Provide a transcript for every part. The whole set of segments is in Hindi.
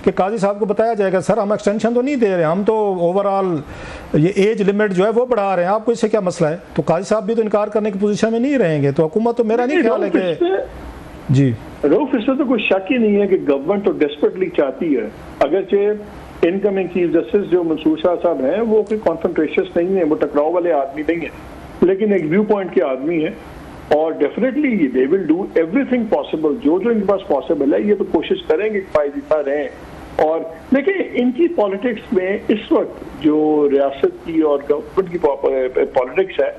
कि काजी साहब को बताया जाएगा सर हम एक्सटेंशन तो नहीं दे रहे, हम तो ओवरऑल ये एज लिमिट जो है वो बढ़ा रहे हैं, आपको इससे क्या मसला है? तो काजी साहब भी तो इनकार करने की पोजीशन में नहीं रहेंगे। तो हुकूमत तो मेरा नहीं ख्याल है कि जी रऊफ, इसमें तो कोई शक ही नहीं है कि गवर्नमेंट तो डेस्परेटली चाहती है, अगरचे इनकमिंग चीफ जस्टिस जो मंसूर शाह साहब हैं वो कोई कॉन्फ्रंटेशियस नहीं है, वो टकराव वाले आदमी नहीं है, लेकिन एक व्यू पॉइंट के आदमी है और definitely they will do everything possible, जो जो इनके पास पॉसिबल है ये तो कोशिश करेंगे फायदा रहें। और देखिए इनकी पॉलिटिक्स में इस वक्त जो रियासत की और गवर्नमेंट की पॉलिटिक्स है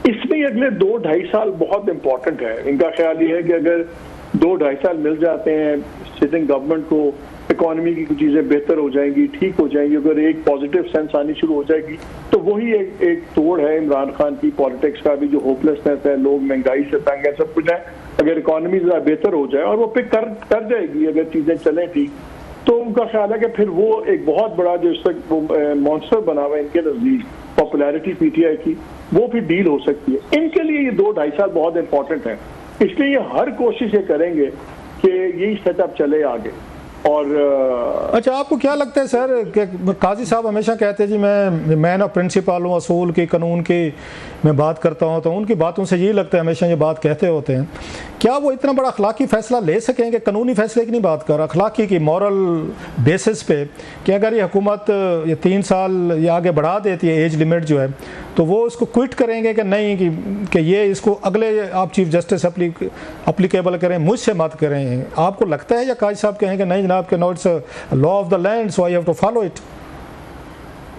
इसमें अगले 2-2.5 साल बहुत इंपॉर्टेंट है। इनका ख्याल ये है कि अगर 2-2.5 साल मिल जाते हैं सिटिंग गवर्नमेंट को, इकोनॉमी की कुछ चीज़ें बेहतर हो जाएंगी, ठीक हो जाएंगी, अगर एक पॉजिटिव सेंस आनी शुरू हो जाएगी तो वही एक तोड़ है इमरान खान की पॉलिटिक्स का भी, जो होपलेसनेस है, लोग महंगाई से तंग है, सब कुछ है। अगर इकोनॉमी ज़रा बेहतर हो जाए और वो पिक कर जाएगी अगर चीज़ें चलें ठीक, तो उनका ख्याल है कि फिर वो एक बहुत बड़ा जो इस वक्त मॉन्स्टर बना हुआ है इनके नज़दीक पॉपुलैरिटी पीटीआई की, वो फिर डील हो सकती है। इनके लिए ये 2-2.5 साल बहुत इंपॉर्टेंट है, इसलिए ये हर कोशिश ये करेंगे कि यही सेटअप चले आगे। और अच्छा आपको क्या लगता है सर कि काजी साहब हमेशा कहते हैं जी मैं मैन ऑफ प्रिंसिपल हूँ, असूल की, कानून की मैं बात करता हूँ, तो उनकी बातों से यही लगता है हमेशा ये बात कहते होते हैं, क्या वो इतना बड़ा अखलाकी फ़ैसला ले सकेंगे? कानूनी फ़ैसले की नहीं बात कर, अखलाकी की मॉरल बेसिस पे कि अगर ये हुकूमत ये 3 साल ये आगे बढ़ा देती है एज लिमिट जो है, तो वो इसको क्विट करेंगे कि नहीं कि ये इसको अगले आप चीफ जस्टिस अप्लीकेबल करें, मुझसे मत करें? आपको लगता है या काजी साहब कहेंगे नहीं जनाब के no it's law of the land so I have to follow it?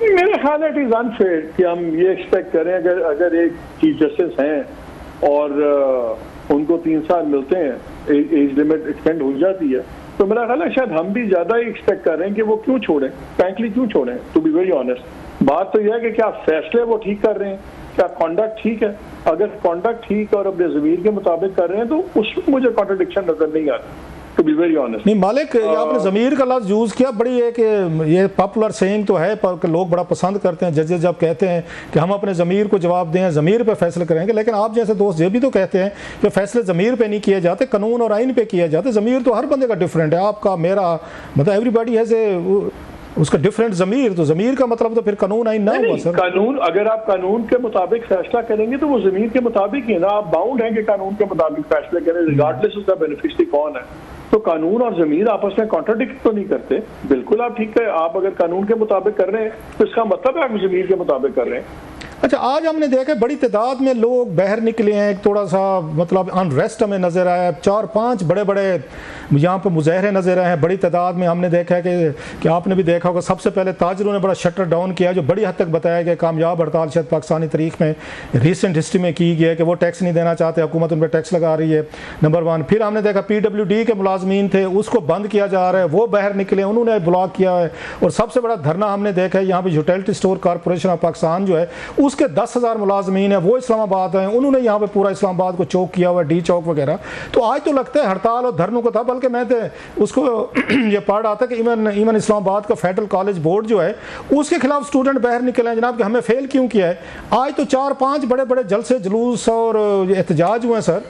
मेरे ख्याल इट इज़ अनफेयर कि हम ये एक्सपेक्ट करें अगर एक चीफ जस्टिस हैं और उनको 3 साल मिलते हैं, एज लिमिट एक्सटेंड हो जाती है, तो मेरा ख्याल है शायद हम भी ज़्यादा ही एक्सपेक्ट कर रहे हैं कि वो क्यों छोड़ें, फ्रैंकली क्यों छोड़ें, टू बी वेरी ऑनेस्ट। बात तो यह है कि क्या फैसले वो ठीक कर रहे हैं, क्या कॉन्डक्ट ठीक है? अगर कॉन्डक्ट ठीक और अपने ज़मीर के मुताबिक कर रहे हैं तो उसमें मुझे कॉन्ट्रडिक्शन नजर नहीं आता, टू बी वेरी ऑनेस्ट। नहीं मालिक, आपने ज़मीर का लफ्ज़ यूज़ किया, बड़ी है कि ये पॉपुलर सेइंग तो है पर लोग बड़ा पसंद करते हैं, जजेस जब कहते हैं कि हम अपने ज़मीर को जवाब दें, ज़मीर पे फैसले करेंगे, लेकिन आप जैसे दोस्त ये भी तो कहते हैं कि फैसले ज़मीर पे नहीं किए जाते, कानून और आइन पे किए जाते। ज़मीर तो हर बंदे का डिफरेंट है, आपका मेरा, मतलब एवरीबॉडी हैज़ ए उसका डिफरेंट ज़मीर, तो ज़मीर का मतलब तो फिर कानून आइन ना हुआ सर। कानून, अगर आप कानून के मुताबिक फैसला करेंगे तो वो ज़मीर के मुताबिक ही ना, आप बाउंड हैं कि कानून के मुताबिक फैसले करें रिगार्डलेस उसका बेनिफिशियरी कौन है। तो कानून और ज़मीर आपस में कॉन्ट्राडिक्ट तो नहीं करते, बिल्कुल आप ठीक है, आप अगर कानून के मुताबिक कर रहे हैं तो इसका मतलब है आप ज़मीर के मुताबिक कर रहे हैं। अच्छा आज हमने देखा बड़ी तादाद में लोग बाहर निकले हैं, थोड़ा सा मतलब अनरेस्ट हमें नज़र आया, 4-5 बड़े बड़े यहाँ पे मुजाहरे नज़र आए हैं बड़ी तादाद में। हमने देखा है कि आपने भी देखा होगा सबसे पहले ताजरों ने बड़ा शटर डाउन किया, जो बड़ी हद तक बताया गया कामयाब हड़ताल शायद पाकिस्तानी तारीख में रिसेंट हिस्ट्री में की गई है कि वो टैक्स नहीं देना चाहते, हुकूमत उन पर टैक्स लगा रही है, नंबर 1। फिर हमने देखा PWD के मुलाजमीन थे उसको बंद किया जा रहा है, वो बाहर निकले, उन्होंने ब्लॉक किया है। और सबसे बड़ा धरना हमने देखा है यहाँ पर utility store corporation of Pakistan जो है उसके 10,000 मुलाजमीन है, वो इस्लामाबाद हैं, उन्होंने यहाँ पे पूरा इस्लामाबाद को चौक किया हुआ है, डी चौक वगैरह। तो आज तो लगता है हड़ताल और धरनों को था, बल्कि मैं तो उसको ये पढ़ रहा था कि इवन इस्लामाबाद का फेडरल कॉलेज बोर्ड जो है उसके खिलाफ स्टूडेंट बाहर निकले हैं जनाब कि हमें फेल क्यों किया है। आज तो 4-5 बड़े बड़े जलसे जुलूस और एहतजाज हुए हैं सर।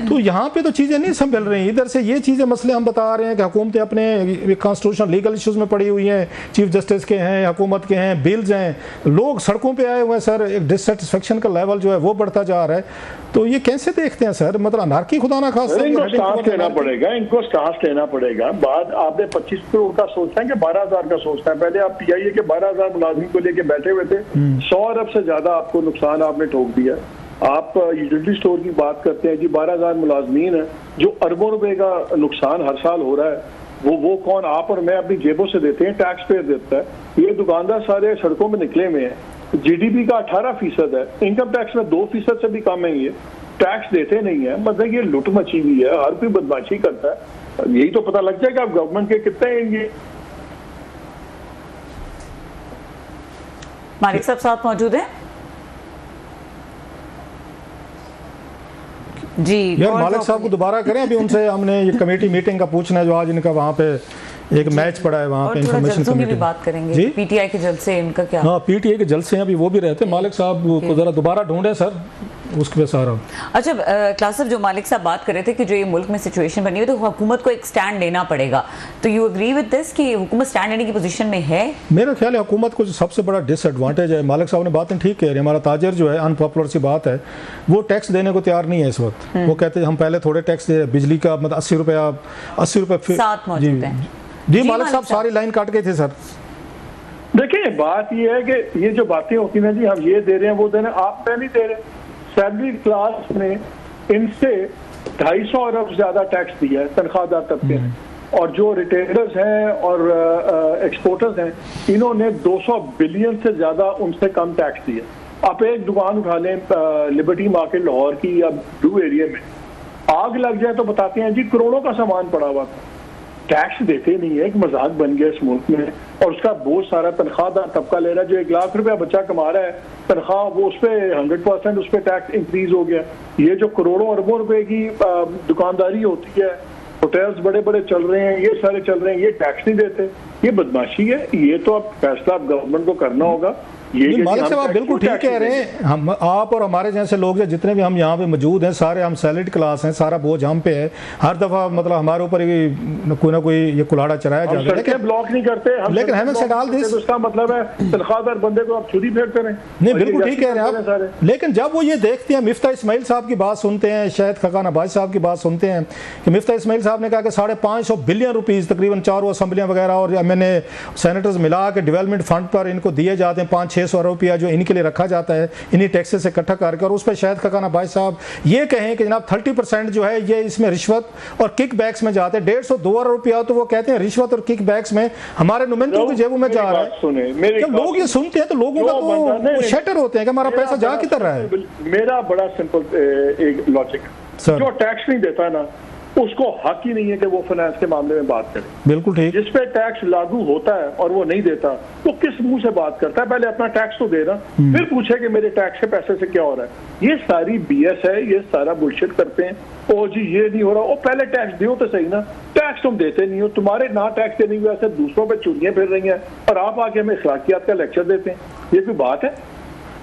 तो यहाँ पे तो चीज़ें नहीं संभल रही, इधर से ये चीज़ें मसले हम बता रहे हैं कि हुकूमतें अपने कॉन्स्टिट्यूशनल लीगल इशूज़ में पड़ी हुई हैं, चीफ जस्टिस के हैं, हुकूमत के हैं, बिल्स हैं, लोग सड़कों पर आए हुए हैं सर, एक डिससेटिस्फेक्शन का लेवल जो है वो बढ़ता जा रहा है। तो ये कैसे देखते हैं सर, मतलब अनार्की खुदा ना खास इनको स्टांस लेना पड़ेगा, इनको स्टांस लेना पड़ेगा। बाद आपने 25 करोड़ का सोचना है कि 12,000 का सोचना है? पहले आप PIA के 12,000 मुलाजिम को लेके बैठे हुए थे, 100 अरब से ज्यादा आपको नुकसान आपने ठोक दिया। आप यूटिलिटी स्टोर की बात करते हैं जी, 12,000 मुलाजमीन है, जो अरबों रुपए का नुकसान हर साल हो रहा है, वो कौन, आप और मैं अपनी जेबों से देते हैं, टैक्स पेयर देता है। ये दुकानदार सारे सड़कों में निकले हुए हैं, GDP का 18% है, इनकम टैक्स में 2% से भी कम है, ये टैक्स देते नहीं है। मतलब ये लुट मची हुई है, हर कोई बदमाशी करता है। यही तो पता लग जाएगा आप गवर्नमेंट के कितने हैं ये। मालिक साहब मौजूद हैं जी? यार मालिक साहब को दोबारा करें, अभी उनसे हमने ये कमेटी मीटिंग का पूछना है जो आज इनका वहाँ पे एक मैच पड़ा है, वहाँ पे इंफॉर्मेशन कमेटी की बात करेंगे। PTI के जलसे इनका क्या? हाँ PTI के जलसे हैं अभी वो भी रहते हैं। मालिक साहब को जरा दोबारा ढूंढे सर, उसके पे सारा। अच्छा क्लास साहब, जो मालिक साहब बात कर रहे थे कि जो ये मुल्क में सिचुएशन बनी है तो हुकूमत को एक स्टैंड लेना पड़ेगा, तो यू एग्री विद दिस कि हुकूमत स्टैंड लेने की पोजीशन में है? मेरा ख्याल है हुकूमत को जो सबसे बड़ा डिसएडवांटेज है, मालिक साहब ने बातें ठीक कह रहे हैं, हमारा ताजर जो है, अनपॉपुलर सी बात है, वो टैक्स देने को तैयार नहीं है इस वक्त। वो कहते हैं हम पहले थोड़े टैक्स दे, बिजली का मतलब 80 रुपये साथ मौजूद हैं। जी मालिक साहब सारी लाइन काट गए थे सर। देखिए बात ये है कि ये जो बातें होती हैं जी, हम ये दे रहे हैं वो दे रहे हैं, आप पे नहीं दे रहे। सैलरी क्लास ने इनसे 250 अरब ज्यादा टैक्स दिया है तनख्वाहदार तबके ने, और जो रिटेलर्स हैं और एक्सपोर्टर्स हैं इन्होंने 200 बिलियन से ज्यादा उनसे कम टैक्स दिया। आप एक दुकान उठा लें लिबर्टी मार्केट लाहौर की या ब्लू एरिया में, आग लग जाए तो बताते हैं जी करोड़ों का सामान पड़ा हुआ था। टैक्स देते नहीं है, एक मजाक बन गया इस मुल्क में, और उसका बहुत सारा तनख्वाहदार तबका ले रहा है। जो 1 लाख रुपया बच्चा कमा रहा है तनख्वाह, वो उस पर 100% उस पर टैक्स इंक्रीज हो गया। ये जो करोड़ों अरबों रुपए की दुकानदारी होती है, होटल्स बड़े बड़े चल रहे हैं, ये सारे चल रहे हैं, ये टैक्स नहीं देते, ये बदमाशी है। ये तो अब फैसला गवर्नमेंट को करना होगा। ये मालिक साहब आप बिल्कुल ठीक कह रहे हैं। हम आप और हमारे जैसे लोग हैं जितने भी हम यहाँ पे मौजूद हैं, सारे हम सैलरीड क्लास हैं, सारा बोझ हम पे है। हर दफा मतलब हमारे ऊपर कोई ना कोई ये कुलाड़ा चढ़ाया जाता है, लेकिन ब्लॉक नहीं करते हम, लेकिन हमें से डाल दी उसका मतलब है तनख्वाहदार बंदे को आप छुरी फेरते रहे। नहीं बिल्कुल ठीक कह रहे हैं आप, लेकिन जब वो ये देखते हैं, मिफ्ता इस्माइल साहब की बात सुनते हैं, शायद खकान अब्बासी साहब की बात सुनते हैं कि मिफ्ता इस्माइल साहब ने कहा कि 550 बिलियन रुपीज़ तकरीबन चारों असम्बलियाँ वगैरह और मैंने सेनेटर्स मिला के डेवलपमेंट फंड पर इनको दिए जाते हैं, 500-600 अरब रुपया जो इनके लिए रखा जाता है इन्हीं टैक्सेस से इकट्ठा करके, और उस पर शायद खकान अब्बासी साहब ये कहें कि जनाब 30% जो है ये इसमें रिश्वत और किक बैक्स में जाते हैं। 150-2 अरब रुपया तो वो कहते हैं रिश्वत और किक बैक्स में हमारे नुमाइंदों की जेबों में जा रहा है। जब लोग ये सुनते हैं तो लोगों का तो शटर होते हैं कि हमारा पैसा जा किधर रहा है। मेरा बड़ा सिंपल एक लॉजिक है, जो टैक्स नहीं देता ना उसको हक ही नहीं है कि वो फाइनेंस के मामले में बात करे। बिल्कुल ठीक। जिस पे टैक्स लागू होता है और वो नहीं देता, वो किस मुंह से बात करता है? पहले अपना टैक्स तो देना, फिर पूछे कि मेरे टैक्स के पैसे से क्या हो रहा है। ये सारी BS है, ये सारा बुलशिट करते हैं। ओ जी ये नहीं हो रहा, ओ पहले टैक्स दो तो सही ना। टैक्स तुम देते नहीं हो, तुम्हारे ना टैक्स देने की वजह से दूसरों पे चुनियां फिर रही हैं, और आप आके हमें अखलाकियात का लेक्चर देते हैं। ये कोई बात है?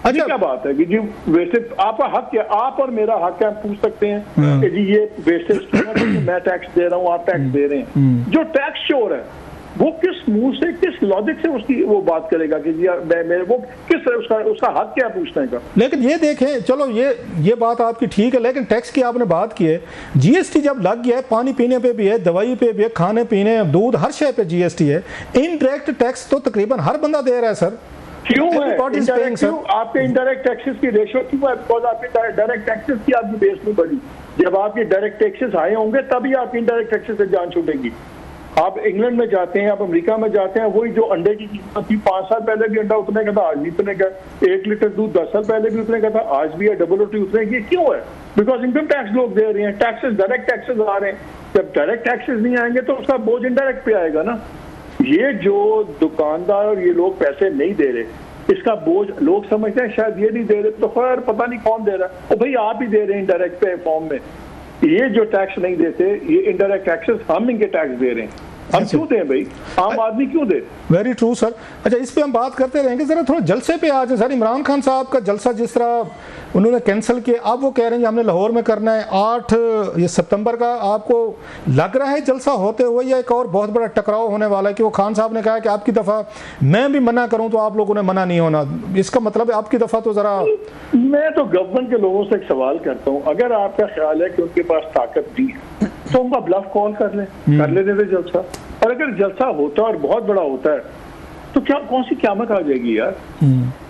अच्छा क्या बात है कि जी वैसे आपका हक क्या, आप और मेरा हक है, हम पूछ सकते हैं कि जी ये वेस्टेज क्यों है, मैं टैक्स दे रहा हूँ, आप टैक्स दे रहे हैं। जो टैक्स चोर है वो किस मुंह से, किस लॉजिक से उसकी वो बात करेगा कि जी मैं वो किस उसका हक क्या पूछने का? लेकिन ये देखें, चलो ये बात आपकी ठीक है, लेकिन टैक्स की आपने बात की है, GST जब लग गया है, पानी पीने पे भी है, दवाई पे भी है, खाने पीने, दूध, हर शय पे GST है। इनडायरेक्ट टैक्स तो तकरीबन हर बंदा दे रहा है सर। क्यों है इंडायरेक्ट? क्यों आपके इंडायरेक्ट टैक्सेस की रेशियो क्यों है? बिकॉज आपके डायरेक्ट टैक्सेस की आपकी बेस नहीं बढ़ी। जब आपके डायरेक्ट टैक्सेस आए होंगे तभी आपकी इंडायरेक्ट टैक्सेस से जान छूटेगी। आप इंग्लैंड में जाते हैं, आप अमेरिका में जाते हैं, वही जो अंडे की कीमत थी 5 साल पहले भी अंडा उतने का था, आज भी उतने का। 1 लीटर दूध 10 साल पहले भी उतने का था, आज भी है डबल रोटी उतने की। क्यों है? बिकॉज इनकम टैक्स लोग दे रहे हैं, टैक्सेस डायरेक्ट टैक्सेस आ रहे हैं। जब डायरेक्ट टैक्सेस नहीं आएंगे तो उसका बोझ इनडायरेक्ट पे आएगा ना। ये जो दुकानदार और ये लोग पैसे नहीं दे रहे, इसका बोझ लोग समझते हैं शायद ये नहीं दे रहे, तो खैर पता नहीं कौन दे रहा है। और भाई आप ही दे रहे हैं इंडायरेक्ट पे फॉर्म में। ये जो टैक्स नहीं देते, ये इंडायरेक्ट टैक्सेस हम इनके टैक्स दे रहे हैं। हम क्यों दें भाई? आम आदमी क्यों दे? Very true sir. अच्छा इस पे हम बात करते रहेंगे, जरा थोड़ा जलसे पे आ जाए सर। इमरान खान साहब का जलसा जिस तरह उन्होंने कैंसिल किया, अब वो कह रहे हैं कि हमने लाहौर में करना है 8 सितंबर का। आपको लग रहा है जलसा होते हुए या एक और बहुत बड़ा टकराव होने वाला है कि वो खान साहब ने कहा कि आपकी दफ़ा मैं भी मना करूं तो आप लोगों ने मना नहीं होना? इसका मतलब है आपकी दफ़ा तो ज़रा। मैं तो गवर्नमेंट के लोगों से एक सवाल करता हूँ, अगर आपका ख्याल है कि उनके पास ताकत नहीं है तो उनका ब्लफ कॉल कर लेते थे जलसा। और अगर जलसा होता है और बहुत बड़ा होता है तो क्या कौन सी क़यामत आ जाएगी यार?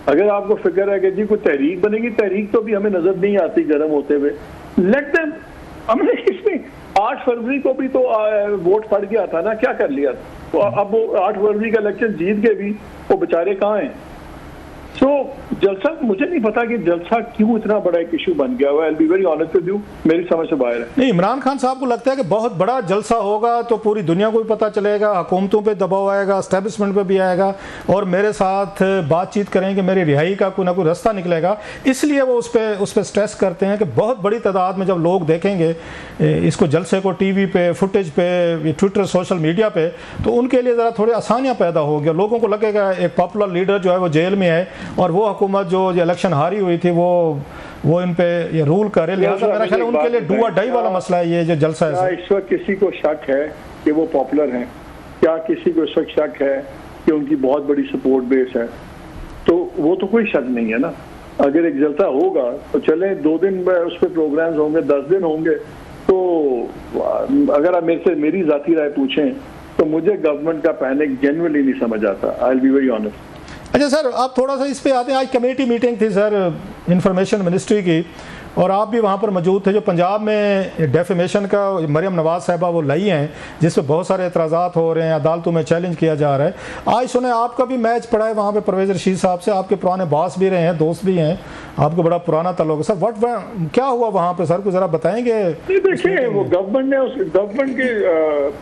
अगर आपको फिक्र है कि जी कोई तहरीक बनेगी, तहरीक तो भी हमें नजर नहीं आती गर्म होते हुए। Let them. हमने इसमें 8 फरवरी को भी तो वोट पड़ गया था ना, क्या कर लिया? तो अब वो 8 फरवरी का इलेक्शन जीत के भी वो बेचारे कहाँ हैं? तो जलसा, मुझे नहीं पता कि जलसा क्यों इतना बड़ा एक इशू बन गया हुआ है। I'll be very honest with you, मेरी समझ से बाहर है। नहीं, इमरान खान साहब को लगता है कि बहुत बड़ा जलसा होगा तो पूरी दुनिया को भी पता चलेगा, हुकूमतों पे दबाव आएगा, एस्टेब्लिशमेंट पे भी आएगा और मेरे साथ बातचीत करेंगे, मेरी रिहाई का कोई ना कोई रास्ता निकलेगा। इसलिए वो उस पर स्ट्रेस करते हैं कि बहुत बड़ी तादाद में जब लोग देखेंगे इसको जलसे को TV पे, फुटेज पे, ट्विटर, सोशल मीडिया पे, तो उनके लिए ज़रा थोड़ी आसानियाँ पैदा होगी। लोगों को लगेगा एक पॉपुलर लीडर जो है वो जेल में है और वो हुकूमत जो इलेक्शन हारी हुई थी वो इन पे ये रूल करे, लिहाजा मेरा ख्याल है उनके लिए डू और डाई वाला मसला है ये जो जलसा है। इस वक्त किसी को शक है कि वो पॉपुलर हैं? क्या किसी को इस वक्त शक है कि उनकी बहुत बड़ी सपोर्ट बेस है? तो वो तो कोई शक नहीं है ना। अगर एक जलसा होगा तो चले 2 दिन उस पर प्रोग्राम्स होंगे, 10 दिन होंगे। तो अगर आप मेरे से मेरी जाती राय पूछें तो मुझे गवर्नमेंट का पैनिक जेन्युइनली नहीं समझ आता। I will be very honest. अच्छा सर, आप थोड़ा सा इस पे आते हैं। आज कमेटी मीटिंग थी सर इंफॉर्मेशन मिनिस्ट्री की, और आप भी वहाँ पर मौजूद थे। जो पंजाब में डेफेमेशन का मरियम नवाज साहिबा वो लाई हैं, जिस पर बहुत सारे एतराज़ात हो रहे हैं, अदालतों में चैलेंज किया जा रहा है। आज सुने आपका भी मैच पड़ा है वहाँ पे परवेज़ रशीद साहब से, आपके पुराने बॉस भी रहे हैं, दोस्त भी हैं, आपको बड़ा पुराना ताल्लुक है सर। क्या हुआ वहाँ पे सर, को ज़रा बताएंगे? देखिए, वो गवर्नमेंट के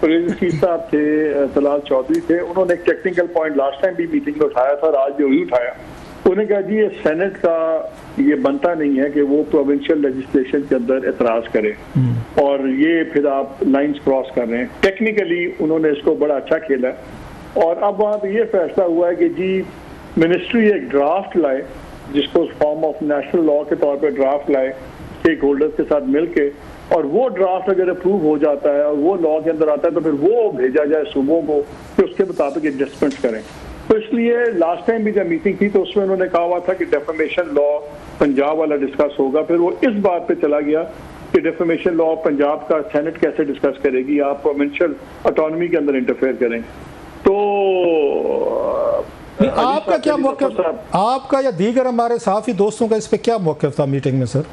परवेज़ रशीद साहब थे, तलाल चौधरी थे, उन्होंने एक टेक्निकल पॉइंट लास्ट टाइम भी मीटिंग में उठाया था, आज भी वही उठाया। उन्होंने कहा जी ये सेनेट का ये बनता नहीं है कि वो प्रोविंशियल लेजिस्लेशन के अंदर एतराज करे, और ये फिर आप लाइंस क्रॉस कर रहे हैं। टेक्निकली उन्होंने इसको बड़ा अच्छा खेला, और अब वहाँ पे ये फैसला हुआ है कि जी मिनिस्ट्री एक ड्राफ्ट लाए, जिसको फॉर्म ऑफ नेशनल लॉ के तौर पर ड्राफ्ट लाए स्टेक होल्डर्स के साथ मिलके, और वो ड्राफ्ट अगर अप्रूव हो जाता है और वो लॉ के अंदर आता है तो फिर वो भेजा जाए सूबों को कि उसके मुताबिक एडजस्टमेंट्स करें। तो इसलिए लास्ट टाइम भी जब मीटिंग थी तो उसमें उन्होंने कहा हुआ था कि डेफेमेशन लॉ पंजाब वाला डिस्कस होगा। फिर वो इस बात पे चला गया कि डेफेमेशन लॉ पंजाब का सेनेट कैसे डिस्कस करेगी, आप प्रोविंशियल ऑटोनॉमी के अंदर इंटरफेयर करें। तो आपका क्या मौक़िफ़, आपका या दीगर हमारे साथी दोस्तों का इस पे क्या मौक़िफ़ था मीटिंग में सर?